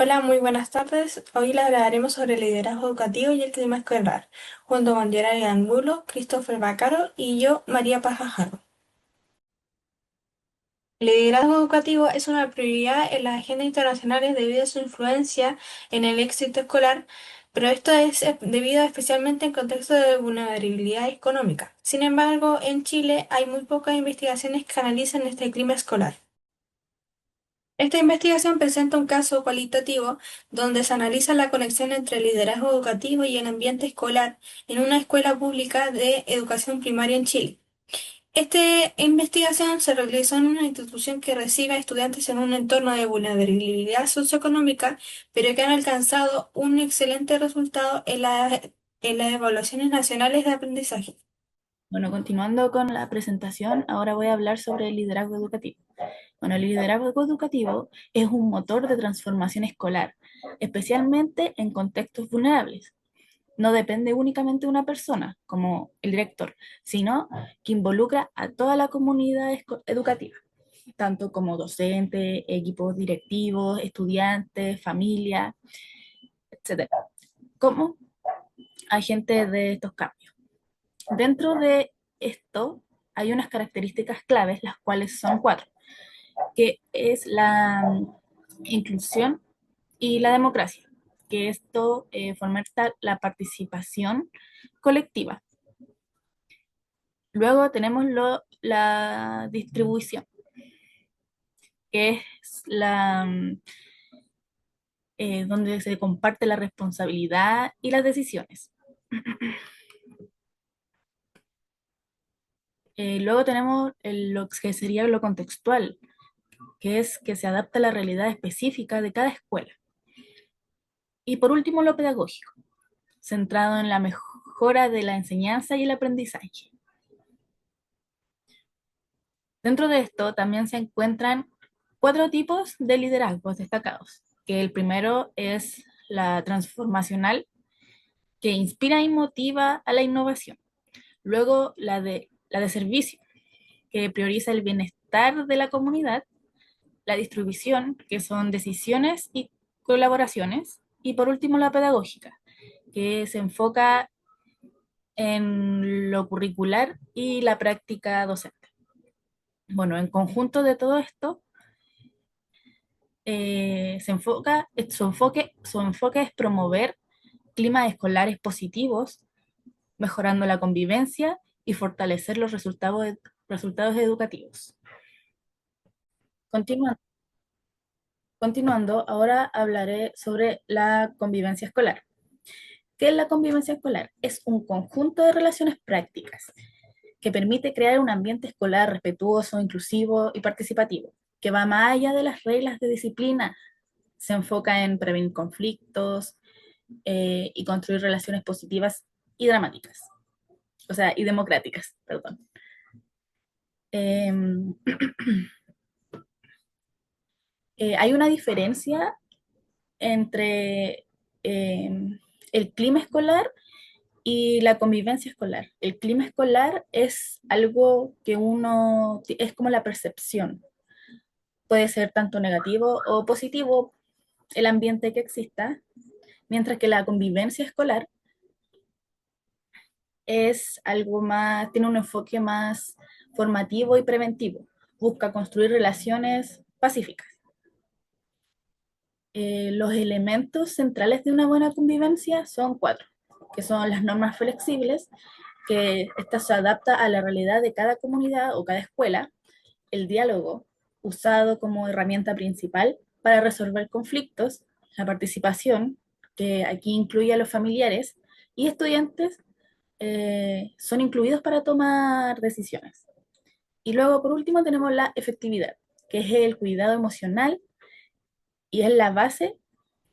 Hola, muy buenas tardes. Hoy le hablaremos sobre el liderazgo educativo y el clima escolar, junto con Gerard Angulo, Christopher Bacaro y yo, María Pajajarro. El liderazgo educativo es una prioridad en las agendas internacionales debido a su influencia en el éxito escolar, pero esto es debido especialmente en contexto de vulnerabilidad económica. Sin embargo, en Chile hay muy pocas investigaciones que analizan este clima escolar. Esta investigación presenta un caso cualitativo donde se analiza la conexión entre el liderazgo educativo y el ambiente escolar en una escuela pública de educación primaria en Chile. Esta investigación se realizó en una institución que recibe a estudiantes en un entorno de vulnerabilidad socioeconómica, pero que han alcanzado un excelente resultado en las evaluaciones nacionales de aprendizaje. Bueno, continuando con la presentación, ahora voy a hablar sobre el liderazgo educativo. Bueno, el liderazgo educativo es un motor de transformación escolar, especialmente en contextos vulnerables. No depende únicamente de una persona, como el director, sino que involucra a toda la comunidad educativa, tanto como docentes, equipos directivos, estudiantes, familia, etcétera, como agentes de estos cambios. Dentro de esto hay unas características claves, las cuales son cuatro, que es la inclusión y la democracia, que esto fomenta la participación colectiva. Luego tenemos la distribución, que es donde se comparte la responsabilidad y las decisiones. Luego tenemos lo que sería lo contextual, que es que se adapta a la realidad específica de cada escuela. Y por último, lo pedagógico, centrado en la mejora de la enseñanza y el aprendizaje. Dentro de esto también se encuentran cuatro tipos de liderazgos destacados, que el primero es la transformacional, que inspira y motiva a la innovación. Luego la de servicio, que prioriza el bienestar de la comunidad. La distribución, que son decisiones y colaboraciones. Y por último, la pedagógica, que se enfoca en lo curricular y la práctica docente. Bueno, en conjunto de todo esto, su enfoque es promover climas escolares positivos, mejorando la convivencia y fortalecer los resultados educativos. Continuando, continuando, ahora hablaré sobre la convivencia escolar. ¿Qué es la convivencia escolar? Es un conjunto de relaciones prácticas que permite crear un ambiente escolar respetuoso, inclusivo y participativo, que va más allá de las reglas de disciplina. Se enfoca en prevenir conflictos y construir relaciones positivas y dramáticas, o sea, y democráticas, perdón. Eh, hay una diferencia entre el clima escolar y la convivencia escolar. El clima escolar es algo que es como la percepción. Puede ser tanto negativo o positivo el ambiente que exista, mientras que la convivencia escolar es algo más, tiene un enfoque más formativo y preventivo. Busca construir relaciones pacíficas. Los elementos centrales de una buena convivencia son cuatro, que son las normas flexibles, que esta se adapta a la realidad de cada comunidad o cada escuela, el diálogo, usado como herramienta principal para resolver conflictos, la participación, que aquí incluye a los familiares y estudiantes, son incluidos para tomar decisiones. Y luego, por último, tenemos la efectividad, que es el cuidado emocional y es la base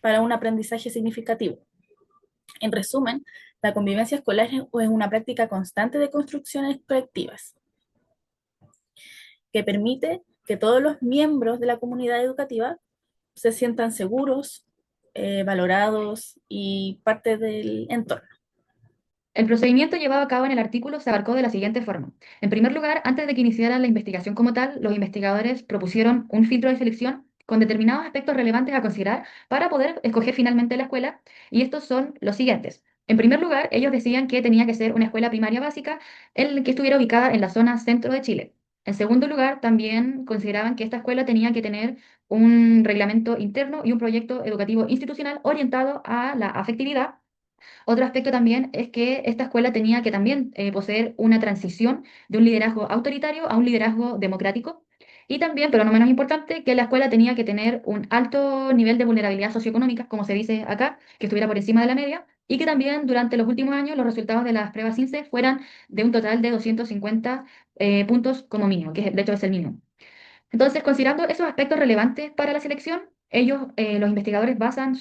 para un aprendizaje significativo. En resumen, la convivencia escolar es una práctica constante de construcciones colectivas que permite que todos los miembros de la comunidad educativa se sientan seguros, valorados y parte del entorno. El procedimiento llevado a cabo en el artículo se abarcó de la siguiente forma. En primer lugar, antes de que iniciara la investigación como tal, los investigadores propusieron un filtro de selección con determinados aspectos relevantes a considerar para poder escoger finalmente la escuela, y estos son los siguientes. En primer lugar, ellos decían que tenía que ser una escuela primaria básica que estuviera ubicada en la zona centro de Chile. En segundo lugar, también consideraban que esta escuela tenía que tener un reglamento interno y un proyecto educativo institucional orientado a la afectividad. Otro aspecto también es que esta escuela tenía que también poseer una transición de un liderazgo autoritario a un liderazgo democrático. Y también, pero no menos importante, que la escuela tenía que tener un alto nivel de vulnerabilidad socioeconómica, como se dice acá, que estuviera por encima de la media, y que también durante los últimos años los resultados de las pruebas INSEE fueran de un total de 250 puntos como mínimo, que de hecho es el mínimo. Entonces, considerando esos aspectos relevantes para la selección, ellos, los investigadores, basan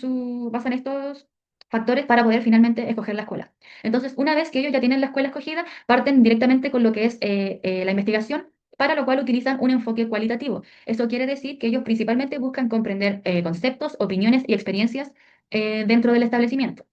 estos factores para poder finalmente escoger la escuela. Entonces, una vez que ellos ya tienen la escuela escogida, parten directamente con lo que es la investigación, para lo cual utilizan un enfoque cualitativo. Esto quiere decir que ellos principalmente buscan comprender conceptos, opiniones y experiencias dentro del establecimiento.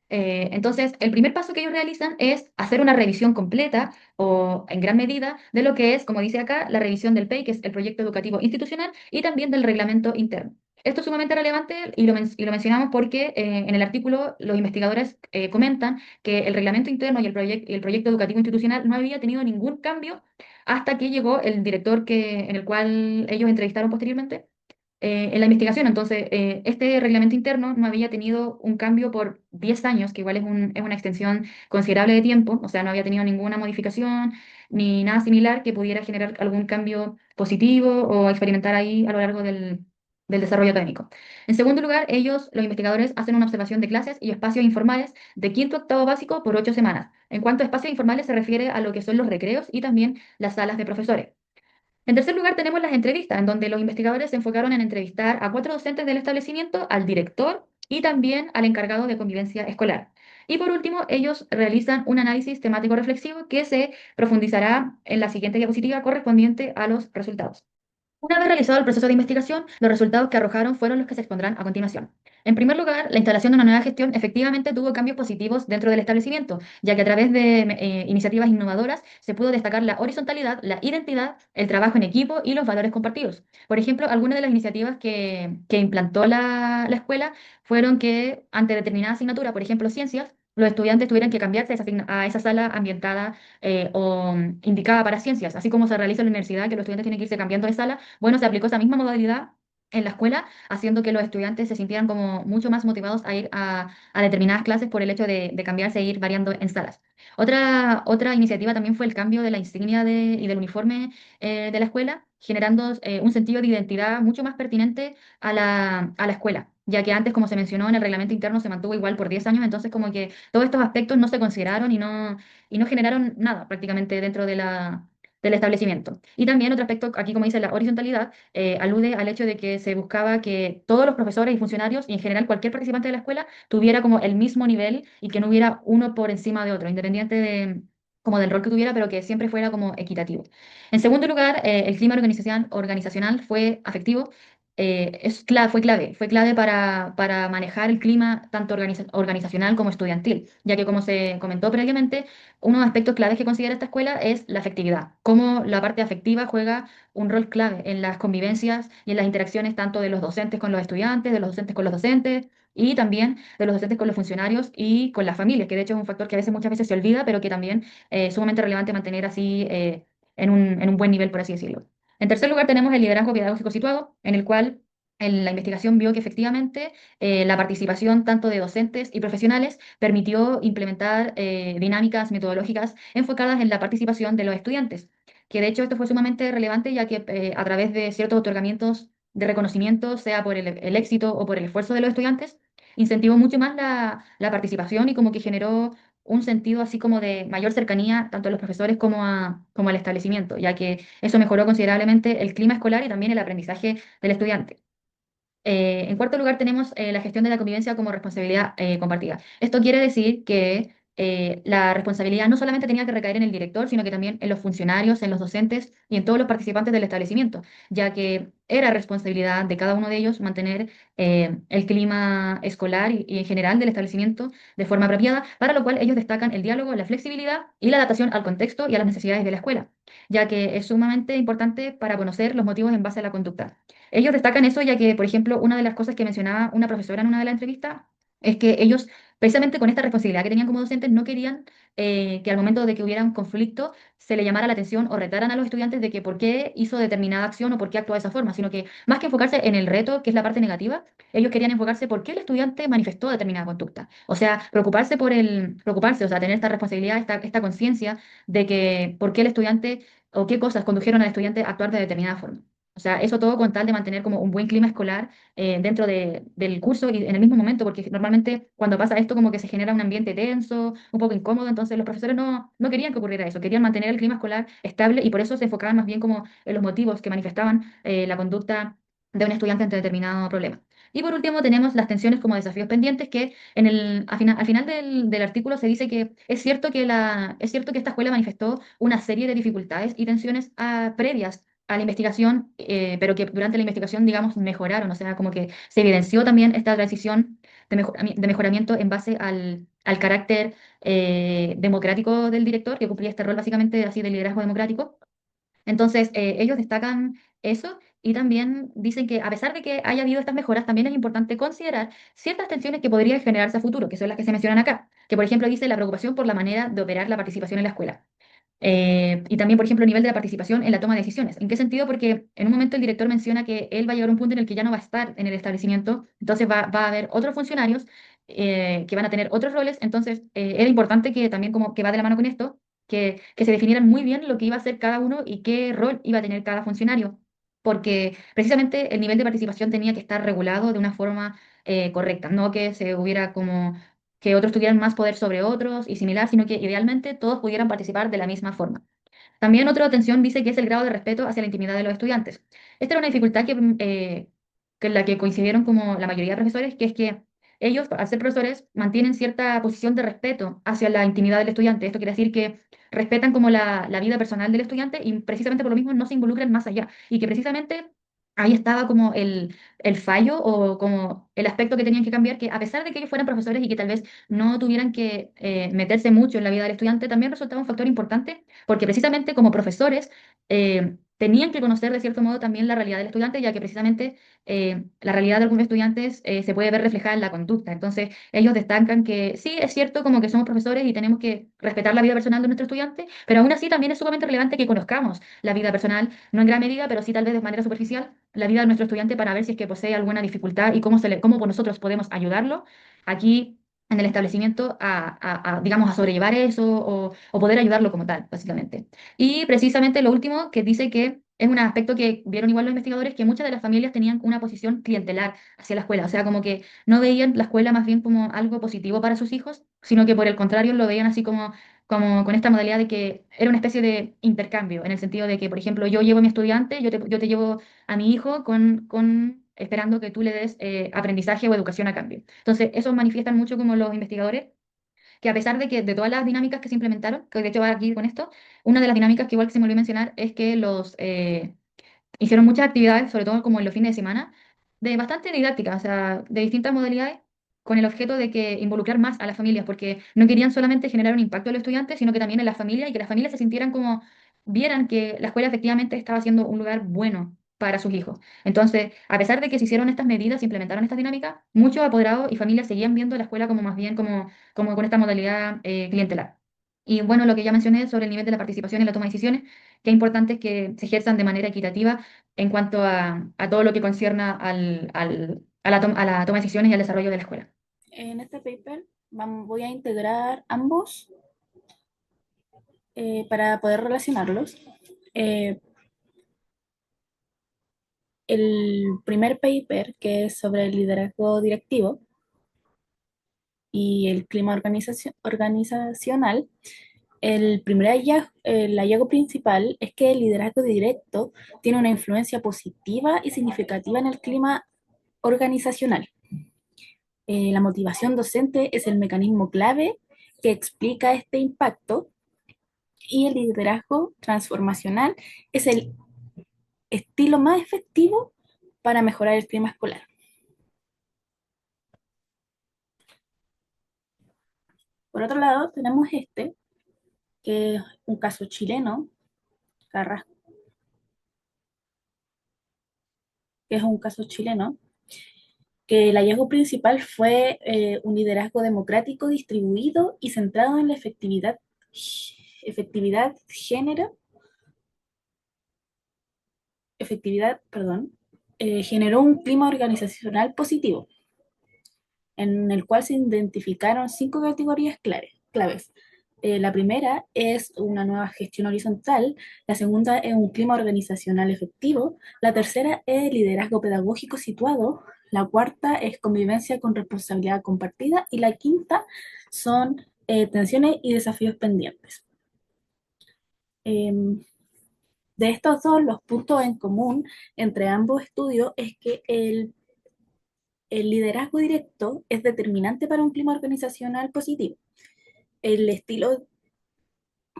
Entonces, el primer paso que ellos realizan es hacer una revisión completa o en gran medida de lo que es, como dice acá, la revisión del PEI, que es el proyecto educativo institucional, y también del reglamento interno. Esto es sumamente relevante y lo mencionamos porque en el artículo los investigadores comentan que el reglamento interno y el proyecto educativo institucional no había tenido ningún cambio hasta que llegó el director en el cual ellos entrevistaron posteriormente en la investigación. Entonces, este reglamento interno no había tenido un cambio por 10 años, que igual es una extensión considerable de tiempo, o sea, no había tenido ninguna modificación ni nada similar que pudiera generar algún cambio positivo o experimentar ahí a lo largo del desarrollo académico. En segundo lugar, los investigadores, hacen una observación de clases y espacios informales de quinto a octavo básico por 8 semanas. En cuanto a espacios informales, se refiere a lo que son los recreos y también las salas de profesores. En tercer lugar, tenemos las entrevistas, en donde los investigadores se enfocaron en entrevistar a 4 docentes del establecimiento, al director y también al encargado de convivencia escolar. Y por último, ellos realizan un análisis temático reflexivo que se profundizará en la siguiente diapositiva correspondiente a los resultados. Una vez realizado el proceso de investigación, los resultados que arrojaron fueron los que se expondrán a continuación. En primer lugar, la instalación de una nueva gestión efectivamente tuvo cambios positivos dentro del establecimiento, ya que a través de iniciativas innovadoras se pudo destacar la horizontalidad, la identidad, el trabajo en equipo y los valores compartidos. Por ejemplo, algunas de las iniciativas que implantó la escuela fueron que ante determinada asignatura, por ejemplo, ciencias, los estudiantes tuvieran que cambiarse a esa sala ambientada o indicada para ciencias, así como se realiza en la universidad, que los estudiantes tienen que irse cambiando de sala. Bueno, se aplicó esa misma modalidad en la escuela, haciendo que los estudiantes se sintieran como mucho más motivados a ir a determinadas clases por el hecho de cambiarse e ir variando en salas. Otra iniciativa también fue el cambio de la insignia y del uniforme de la escuela, generando un sentido de identidad mucho más pertinente a la escuela, ya que antes, como se mencionó en el reglamento interno, se mantuvo igual por 10 años, entonces como que todos estos aspectos no se consideraron y no generaron nada prácticamente dentro del establecimiento. Y también otro aspecto, aquí como dice la horizontalidad, alude al hecho de que se buscaba que todos los profesores y funcionarios y en general cualquier participante de la escuela tuviera como el mismo nivel y que no hubiera uno por encima de otro, independiente como del rol que tuviera, pero que siempre fuera como equitativo. En segundo lugar, el clima organizacional fue afectivo. Fue clave para manejar el clima tanto organizacional como estudiantil, ya que como se comentó previamente, uno de los aspectos claves que considera esta escuela es la afectividad, cómo la parte afectiva juega un rol clave en las convivencias y en las interacciones tanto de los docentes con los estudiantes, de los docentes con los docentes y también de los docentes con los funcionarios y con las familias, que de hecho es un factor que a veces muchas veces se olvida, pero que también es sumamente relevante mantener así en un buen nivel, por así decirlo. En tercer lugar, tenemos el liderazgo pedagógico situado, en el cual en la investigación vio que efectivamente la participación tanto de docentes y profesionales permitió implementar dinámicas metodológicas enfocadas en la participación de los estudiantes, que de hecho esto fue sumamente relevante ya que a través de ciertos otorgamientos de reconocimiento, sea por el éxito o por el esfuerzo de los estudiantes, incentivó mucho más la participación y como que generó un sentido así como de mayor cercanía tanto a los profesores como al establecimiento, ya que eso mejoró considerablemente el clima escolar y también el aprendizaje del estudiante. En cuarto lugar, tenemos la gestión de la convivencia como responsabilidad compartida. Esto quiere decir que la responsabilidad no solamente tenía que recaer en el director, sino que también en los funcionarios, en los docentes y en todos los participantes del establecimiento, ya que era responsabilidad de cada uno de ellos mantener el clima escolar y en general del establecimiento de forma apropiada, para lo cual ellos destacan el diálogo, la flexibilidad y la adaptación al contexto y a las necesidades de la escuela, ya que es sumamente importante para conocer los motivos en base a la conducta. Ellos destacan eso ya que, por ejemplo, una de las cosas que mencionaba una profesora en una de las entrevistas es que ellos, precisamente con esta responsabilidad que tenían como docentes, no querían que al momento de que hubiera un conflicto se le llamara la atención o retaran a los estudiantes de que por qué hizo determinada acción o por qué actuó de esa forma, sino que más que enfocarse en el reto, que es la parte negativa, ellos querían enfocarse por qué el estudiante manifestó determinada conducta. O sea, preocuparse, o sea, tener esta responsabilidad, esta conciencia de que por qué el estudiante o qué cosas condujeron al estudiante a actuar de determinada forma. O sea, eso todo con tal de mantener como un buen clima escolar dentro del curso y en el mismo momento, porque normalmente cuando pasa esto como que se genera un ambiente tenso, un poco incómodo, entonces los profesores no querían que ocurriera eso, querían mantener el clima escolar estable y por eso se enfocaban más bien como en los motivos que manifestaban la conducta de un estudiante ante determinado problema. Y por último tenemos las tensiones como desafíos pendientes, que al final del artículo se dice que es cierto que esta escuela manifestó una serie de dificultades y tensiones previas a la investigación, pero que durante la investigación, digamos, mejoraron, o sea, como que se evidenció también esta transición de mejoramiento en base al carácter democrático del director, que cumplía este rol básicamente así de liderazgo democrático. Entonces, ellos destacan eso y también dicen que a pesar de que haya habido estas mejoras, también es importante considerar ciertas tensiones que podrían generarse a futuro, que son las que se mencionan acá, que por ejemplo dice la preocupación por la manera de operar la participación en la escuela. Y también, por ejemplo, el nivel de la participación en la toma de decisiones. ¿En qué sentido? Porque en un momento el director menciona que él va a llegar a un punto en el que ya no va a estar en el establecimiento, entonces va a haber otros funcionarios que van a tener otros roles, entonces era importante que también como que va de la mano con esto, que se definieran muy bien lo que iba a hacer cada uno y qué rol iba a tener cada funcionario, porque precisamente el nivel de participación tenía que estar regulado de una forma correcta, no que se hubiera como que otros tuvieran más poder sobre otros y similar, sino que idealmente todos pudieran participar de la misma forma. También otra atención dice que es el grado de respeto hacia la intimidad de los estudiantes. Esta era una dificultad que en la que coincidieron como la mayoría de profesores, que es que ellos, al ser profesores, mantienen cierta posición de respeto hacia la intimidad del estudiante. Esto quiere decir que respetan como la vida personal del estudiante y precisamente por lo mismo no se involucran más allá. Y que precisamente ahí estaba como el fallo o como el aspecto que tenían que cambiar, que a pesar de que ellos fueran profesores y que tal vez no tuvieran que meterse mucho en la vida del estudiante, también resultaba un factor importante porque precisamente como profesores tenían que conocer de cierto modo también la realidad del estudiante, ya que precisamente la realidad de algunos estudiantes se puede ver reflejada en la conducta. Entonces, ellos destacan que sí, es cierto como que somos profesores y tenemos que respetar la vida personal de nuestro estudiante, pero aún así también es sumamente relevante que conozcamos la vida personal, no en gran medida, pero sí tal vez de manera superficial, la vida de nuestro estudiante para ver si es que posee alguna dificultad y cómo nosotros podemos ayudarlo aquí en el establecimiento digamos, a sobrellevar eso o poder ayudarlo como tal, básicamente. Y precisamente lo último que dice que es un aspecto que vieron igual los investigadores, que muchas de las familias tenían una posición clientelar hacia la escuela, o sea, como que no veían la escuela más bien como algo positivo para sus hijos, sino que por el contrario lo veían así como con esta modalidad de que era una especie de intercambio, en el sentido de que, por ejemplo, yo llevo a mi estudiante, yo te llevo a mi hijo esperando que tú le des aprendizaje o educación a cambio. Entonces, eso manifiestan mucho como los investigadores que a pesar de que de todas las dinámicas que se implementaron, que de hecho va aquí con esto, una de las dinámicas que igual que se me olvidó mencionar es que hicieron muchas actividades, sobre todo como en los fines de semana, de bastante didáctica, o sea, de distintas modalidades, con el objeto de que involucrar más a las familias, porque no querían solamente generar un impacto en los estudiantes, sino que también en las familias y que las familias se sintieran como, vieran que la escuela efectivamente estaba siendo un lugar bueno para sus hijos. Entonces, a pesar de que se hicieron estas medidas, se implementaron estas dinámicas, muchos apoderados y familias seguían viendo la escuela como más bien como con esta modalidad clientelar. Y bueno, lo que ya mencioné sobre el nivel de la participación en la toma de decisiones, qué importante es que se ejerzan de manera equitativa en cuanto a todo lo que concierna a la toma de decisiones y al desarrollo de la escuela. En este paper voy a integrar ambos para poder relacionarlos. El primer paper, que es sobre el liderazgo directivo y el clima organizacional, el hallazgo principal es que el liderazgo directo tiene una influencia positiva y significativa en el clima organizacional. La motivación docente es el mecanismo clave que explica este impacto, y el liderazgo transformacional es el estilo más efectivo para mejorar el clima escolar. Por otro lado, tenemos este, que es un caso chileno, Carrasco, que es un caso chileno, que el hallazgo principal fue un liderazgo democrático distribuido y centrado en la género, generó un clima organizacional positivo, en el cual se identificaron 5 categorías claves. La primera es una nueva gestión horizontal, la segunda es un clima organizacional efectivo, la tercera es liderazgo pedagógico situado, la cuarta es convivencia con responsabilidad compartida y la quinta son tensiones y desafíos pendientes. De estos dos, los puntos en común entre ambos estudios es que el liderazgo directo es determinante para un clima organizacional positivo. El estilo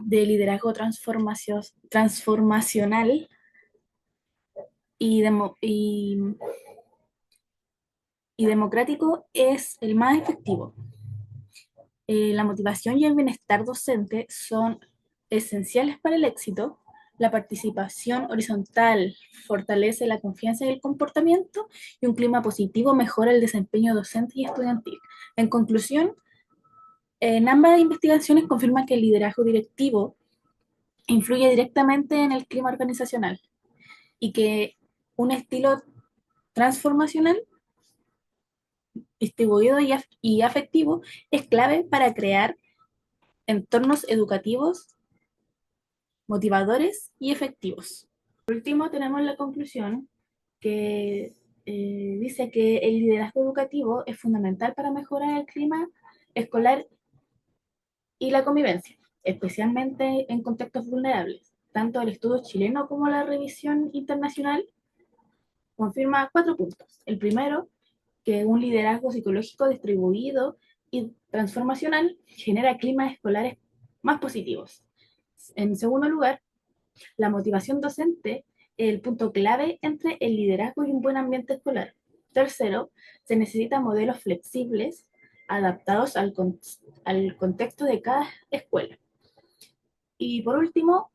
de liderazgo transformacional y, y democrático es el más efectivo. La motivación y el bienestar docente son esenciales para el éxito. La participación horizontal fortalece la confianza y el comportamiento, y un clima positivo mejora el desempeño docente y estudiantil. En conclusión, en ambas investigaciones confirman que el liderazgo directivo influye directamente en el clima organizacional y que un estilo transformacional, distribuido y afectivo es clave para crear entornos educativos motivadores y efectivos. Por último, tenemos la conclusión que dice que el liderazgo educativo es fundamental para mejorar el clima escolar y la convivencia, especialmente en contextos vulnerables. Tanto el estudio chileno como la revisión internacional confirma 4 puntos. El primero, que un liderazgo psicológico distribuido y transformacional genera climas escolares más positivos. En segundo lugar, la motivación docente es el punto clave entre el liderazgo y un buen ambiente escolar. Tercero, se necesitan modelos flexibles adaptados al contexto de cada escuela. Y por último,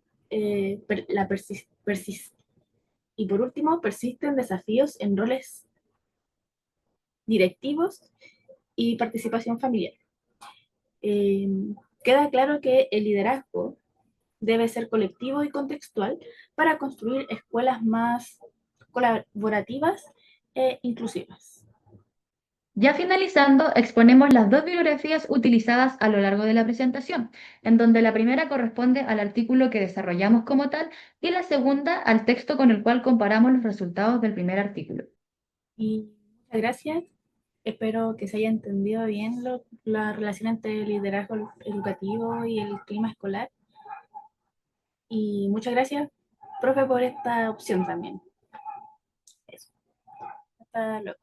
persisten desafíos en roles directivos y participación familiar. Eh, Queda claro que el liderazgo debe ser colectivo y contextual para construir escuelas más colaborativas e inclusivas. Ya finalizando, exponemos las dos bibliografías utilizadas a lo largo de la presentación, en donde la primera corresponde al artículo que desarrollamos como tal y la segunda al texto con el cual comparamos los resultados del primer artículo. Y muchas gracias. Espero que se haya entendido bien la relación entre el liderazgo educativo y el clima escolar. Y muchas gracias, profe, por esta opción también. Eso. Hasta luego.